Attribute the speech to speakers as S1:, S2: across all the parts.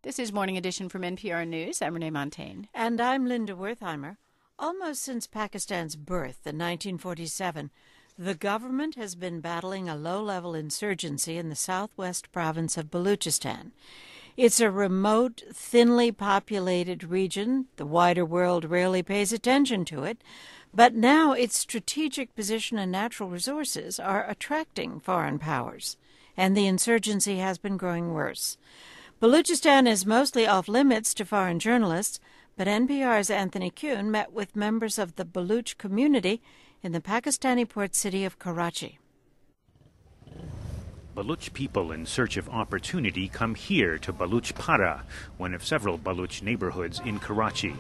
S1: This is Morning Edition from NPR News. I'm Renee Montagne.
S2: And I'm Linda Wertheimer. Almost since Pakistan's birth in 1947, the government has been battling a low-level insurgency in the southwest province of Baluchistan. It's a remote, thinly populated region. The wider world rarely pays attention to it. But now its strategic position and natural resources are attracting foreign powers, and the insurgency has been growing worse. Baluchistan is mostly off-limits to foreign journalists, but NPR's Anthony Kuhn met with members of the Baluch community in the Pakistani port city of Karachi.
S3: Baluch people in search of opportunity come here to Baluch Para, one of several Baluch neighborhoods in Karachi.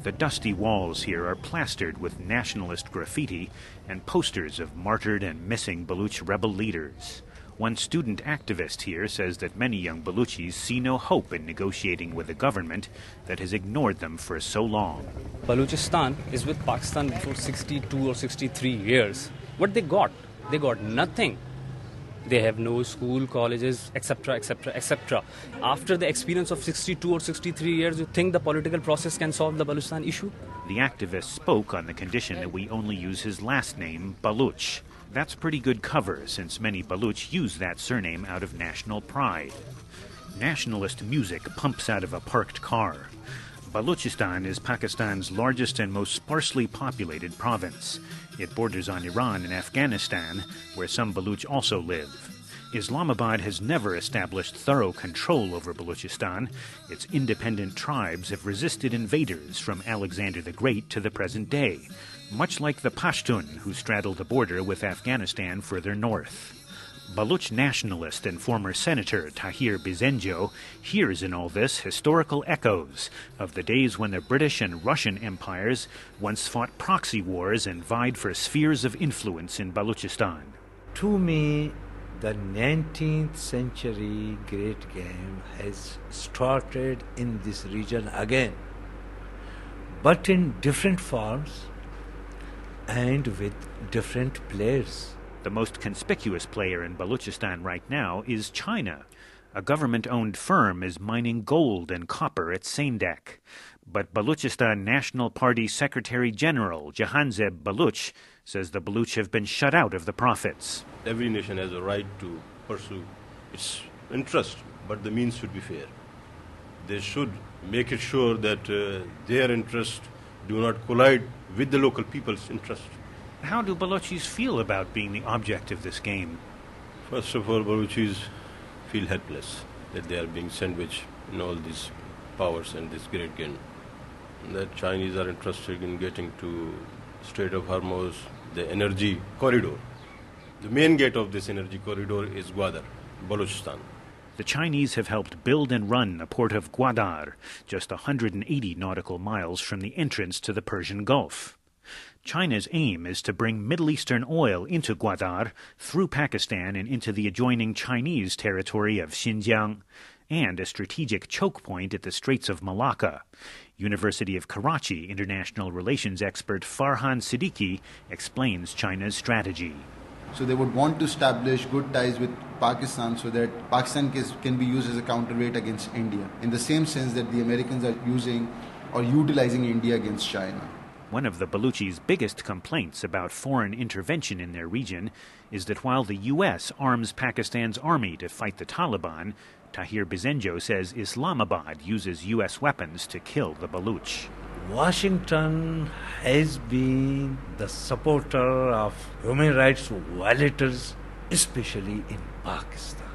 S3: The dusty walls here are plastered with nationalist graffiti and posters of martyred and missing Baluch rebel leaders. One student activist here says that many young Baluchis see no hope in negotiating with a government that has ignored them for so long.
S4: Baluchistan is with Pakistan for 62 or 63 years. What they got? They got nothing. They have no school, colleges, etc., etc., etc. After the experience of 62 or 63 years, you think the political process can solve the Baluchistan issue?
S3: The activist spoke on the condition that we only use his last name, Baluch. That's pretty good cover, since many Baluch use that surname out of national pride. Nationalist music pumps out of a parked car. Baluchistan is Pakistan's largest and most sparsely populated province. It borders on Iran and Afghanistan, where some Baluch also live. Islamabad has never established thorough control over Baluchistan. Its independent tribes have resisted invaders from Alexander the Great to the present day, much like the Pashtun, who straddle the border with Afghanistan further north. Baluch nationalist and former Senator Tahir Bizenjo hears in all this historical echoes of the days when the British and Russian empires once fought proxy wars and vied for spheres of influence in Baluchistan.
S5: To me, the 19th century great game has started in this region again, but in different forms and with different players.
S3: The most conspicuous player in Baluchistan right now is China. A government-owned firm is mining gold and copper at Saindek. But Baluchistan National Party Secretary General Jahanzeb Baluch says the Baluch have been shut out of the profits.
S6: Every nation has a right to pursue its interest, but the means should be fair. They should make it sure that their interests do not collide with the local people's interest.
S3: How do Baluchis feel about being the object of this game?
S6: First of all, Baluchis feel helpless that they are being sandwiched in all these powers and this great game. The Chinese are interested in getting to Strait of Hormuz, the energy corridor. The main gate of this energy corridor is Gwadar, Baluchistan.
S3: The Chinese have helped build and run the port of Gwadar, just 180 nautical miles from the entrance to the Persian Gulf. China's aim is to bring Middle Eastern oil into Gwadar through Pakistan and into the adjoining Chinese territory of Xinjiang, and a strategic choke point at the Straits of Malacca. University of Karachi international relations expert Farhan Siddiqui explains China's strategy.
S7: So they would want to establish good ties with Pakistan so that Pakistan can be used as a counterweight against India, in the same sense that the Americans are using or utilizing India against China.
S3: One of the Baluchis' biggest complaints about foreign intervention in their region is that while the U.S. arms Pakistan's army to fight the Taliban, Tahir Bizenjo says Islamabad uses U.S. weapons to kill the Baluch.
S5: Washington has been the supporter of human rights violators, especially in Pakistan.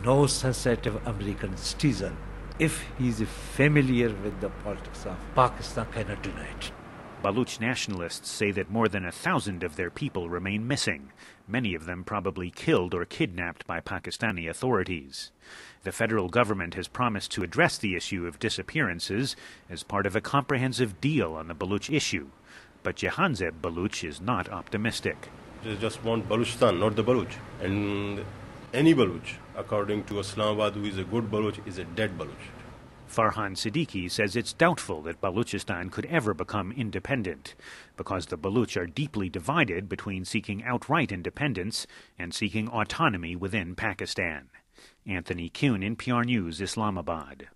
S5: No sensitive American citizen, if he is familiar with the politics of Pakistan, cannot deny it.
S3: Baluch nationalists say that more than 1,000 of their people remain missing, many of them probably killed or kidnapped by Pakistani authorities. The federal government has promised to address the issue of disappearances as part of a comprehensive deal on the Baluch issue. But Jahanzeb Baluch is not optimistic.
S6: They just want Baluchistan, not the Baluch. And any Baluch, according to Islamabad, who is a good Baluch, is a dead Baluch.
S3: Farhan Siddiqui says it's doubtful that Baluchistan could ever become independent, because the Baluch are deeply divided between seeking outright independence and seeking autonomy within Pakistan. Anthony Kuhn, NPR News, Islamabad.